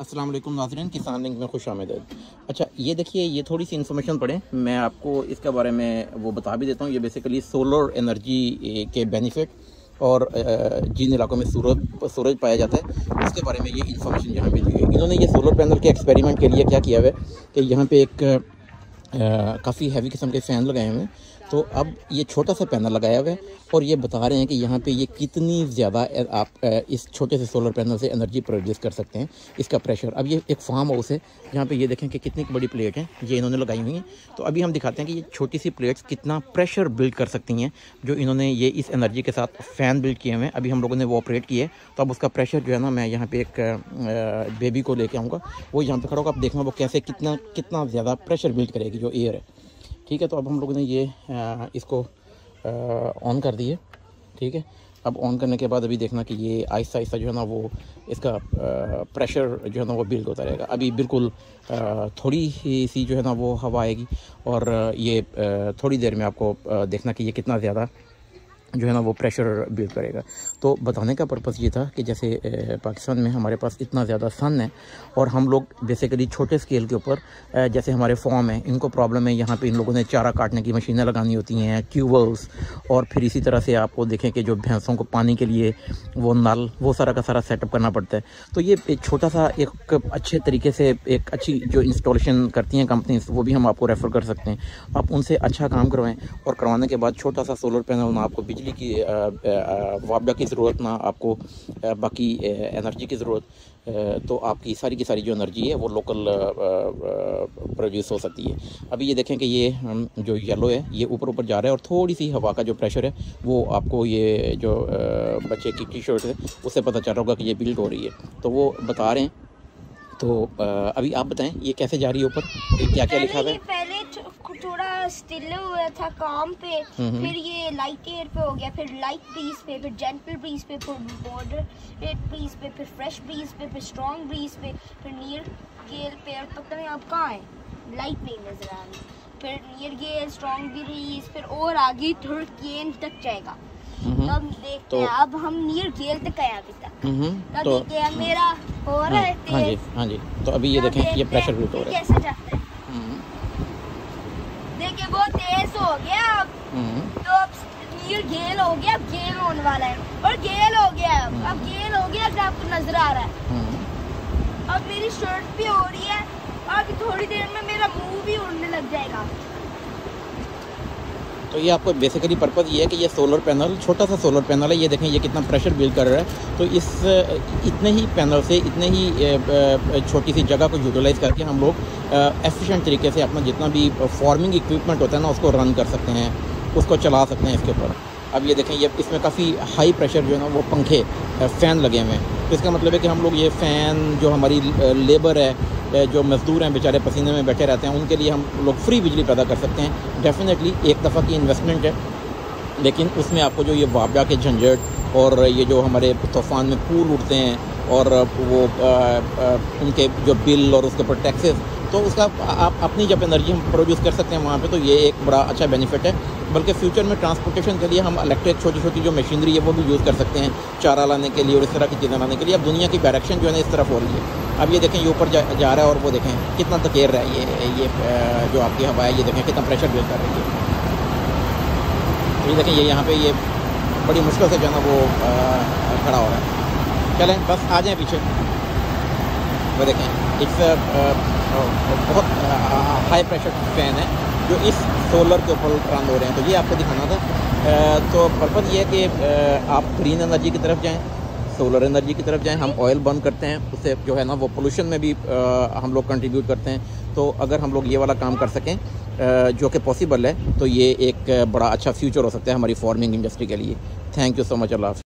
अस्सलाम वालेकुम नाज़रीन, किसान लिंक में खुश आमदीद। अच्छा, ये देखिए, ये थोड़ी सी इन्फॉर्मेशन पढ़ें, मैं आपको इसके बारे में वो बता भी देता हूँ। ये बेसिकली सोलर एनर्जी के बेनिफिट और जिन इलाकों में सूरज पाया जाता है उसके बारे में ये इन्फॉर्मेशन यहाँ पे दी है। इन्होंने ये सोलर पैनल के एक्सपेरिमेंट के लिए क्या किया हुआ है कि यहाँ पे एक काफ़ी हैवी किस्म के फ़ैन लगाए हुए हैं। तो अब ये छोटा सा पैनल लगाया हुआ है और ये बता रहे हैं कि यहाँ पे ये कितनी ज़्यादा आप इस छोटे से सोलर पैनल से एनर्जी प्रोड्यूस कर सकते हैं, इसका प्रेशर। अब ये एक फार्म हाउस है जहाँ पे ये देखें कि कितनी बड़ी प्लेट है ये इन्होंने लगाई हुई हैं। तो अभी हम दिखाते हैं कि ये छोटी सी प्लेट्स कितना प्रेशर बिल्ड कर सकती हैं, जो इन्होंने ये इस एनर्जी के साथ फ़ैन बिल्ड किए हुए हैं। अभी हम लोगों ने वो ऑपरेट किए, तो अब उसका प्रेशर जो है ना, मैं यहाँ पर एक बेबी को लेके आऊँगा, वो यहाँ पर खड़ा होगा। आप देखना वो कैसे कितना ज़्यादा प्रेशर बिल्ड करेगी जो एयर है। ठीक है, तो अब हम लोगों ने ये इसको ऑन कर दिए। ठीक है, अब ऑन करने के बाद अभी देखना कि ये आहिस्ता आहिस्ता जो है ना वो इसका प्रेशर जो है ना वो बिल्ड होता रहेगा। अभी बिल्कुल थोड़ी सी जो है ना वो हवा आएगी और ये थोड़ी देर में आपको देखना कि ये कितना ज़्यादा जो है ना वो प्रेशर बिल्ड करेगा। तो बताने का पर्पज़ ये था कि जैसे पाकिस्तान में हमारे पास इतना ज़्यादा सन है और हम लोग बेसिकली छोटे स्केल के ऊपर जैसे हमारे फॉर्म है, इनको प्रॉब्लम है। यहाँ पे इन लोगों ने चारा काटने की मशीनें लगानी होती हैं, ट्यूबवेल्स, और फिर इसी तरह से आपको देखें कि जो भैंसों को पानी के लिए वो नल, वो सारा का सारा सेटअप करना पड़ता है। तो ये एक छोटा सा एक अच्छे तरीके से एक अच्छी जो इंस्टॉलेशन करती हैं कंपनीज, वो भी हम आपको रेफ़र कर सकते हैं। आप उनसे अच्छा काम करवाएँ और करवाने के बाद छोटा सा सोलर पैनल ना आपको की वापडा की ज़रूरत, ना आपको बाकी एनर्जी की ज़रूरत, तो आपकी सारी की सारी जो एनर्जी है वो लोकल प्रोड्यूस हो सकती है। अभी ये देखें कि ये जो येलो है ये ऊपर जा रहा है और थोड़ी सी हवा का जो प्रेशर है वो आपको ये जो बच्चे की टी शर्ट है उससे पता चल रहा होगा कि ये बिल्ड हो रही है, तो वो बता रहे हैं। तो अभी आप बताएं ये कैसे जा रही है ऊपर, क्या क्या लिखा हुआ है? पहले थोड़ा स्टिल हुआ था काम पे, फिर ये लाइट एयर पे हो गया, फिर लाइट ब्रीज पे, फिर जेंटल ब्रीज पे, फिर मॉडरेट ब्रीज पे, फिर फ्रेश ब्रीज पे, फिर स्ट्रॉन्ग ब्रीज पे, फिर नियर गेल पे। और पता नहीं आप कहाँ हैं, लाइट नहीं नजर आ रही। फिर नियर गेल, स्ट्रॉन्ग ब्रीज, फिर और आगे थर्ड गेन तक जाएगा। तब देखते हैं, अब हम नियर गेल तक आए अभी तक। तब तो देखते हैं मेरा हो रहा है तेज। हाँ जी, तो अभी ये देखें ये प्रेशर बिल्ड हो रहा है, कैसे जाता है देखिए, बहुत तेज हो गया अब। तो अब नियर गेल हो गया, अब गेल होने वाला है, और गेल हो गया अब गेल हो गया, आपको नजर आ रहा है। अब मेरी शर्ट भी हो रही है, अब थोड़ी देर में मेरा मुंह भी उड़ने लग जाएगा। तो ये आपको बेसिकली पर्पज़ ये है कि ये सोलर पैनल, छोटा सा सोलर पैनल है, ये देखें ये कितना प्रेशर बिल्ड कर रहा है। तो इस इतने ही पैनल से, इतने ही छोटी सी जगह को यूटिलाइज़ करके हम लोग एफिशिएंट तरीके से अपना जितना भी फार्मिंग इक्विपमेंट होता है ना उसको रन कर सकते हैं, उसको चला सकते हैं इसके ऊपर। अब ये देखें, ये इसमें काफ़ी हाई प्रेशर जो है ना वो पंखे, फ़ैन लगे हुए हैं। तो इसका मतलब है कि हम लोग ये फ़ैन, जो हमारी लेबर है, जो मज़दूर हैं बेचारे पसीने में बैठे रहते हैं, उनके लिए हम लोग फ्री बिजली पैदा कर सकते हैं। डेफिनेटली एक दफ़ा की इन्वेस्टमेंट है, लेकिन उसमें आपको जो ये वापडा के झंझट और ये जो हमारे तूफ़ान में पूल उड़ते हैं और वो उनके जो बिल और उसके ऊपर टैक्सेस, तो उसका आप अपनी जब एनर्जी हम प्रोड्यूस कर सकते हैं वहाँ पे, तो ये एक बड़ा अच्छा बेनिफिट है। बल्कि फ्यूचर में ट्रांसपोर्टेशन के लिए हम इलेक्ट्रिक छोटी जो मशीनरी है वो भी यूज़ कर सकते हैं, चारा लाने के लिए और इस तरह की चीज़ें लाने के लिए। अब दुनिया की डायरेक्शन जो है ना इस तरफ हो रही है। अब ये देखें ये ऊपर जा रहा है और वो देखें कितना धकेल रहा है ये जो आपकी हवा है, ये देखें कितना प्रेशर बिल्ड कर रही है। ये देखें ये यहाँ पे ये बड़ी मुश्किल से जो है ना वो खड़ा हो रहा है। चलें बस आ जाएँ पीछे, वो देखें बहुत हाई प्रेशर फ़ैन है जो इस सोलर के ऊपर रन हो रहे हैं। तो ये आपको दिखाना था। तो पर्पज़ ये है कि आप ग्रीन एनर्जी की तरफ जाएं, सोलर एनर्जी की तरफ जाएं। हम ऑयल बर्न करते हैं, उससे जो है ना वो पोल्यूशन में भी हम लोग कंट्रीब्यूट करते हैं। तो अगर हम लोग ये वाला काम कर सकें जो कि पॉसिबल है, तो ये एक बड़ा अच्छा फ्यूचर हो सकता है हमारी फार्मिंग इंडस्ट्री के लिए। Thank you so much. अल्लाह हाफ़िज़।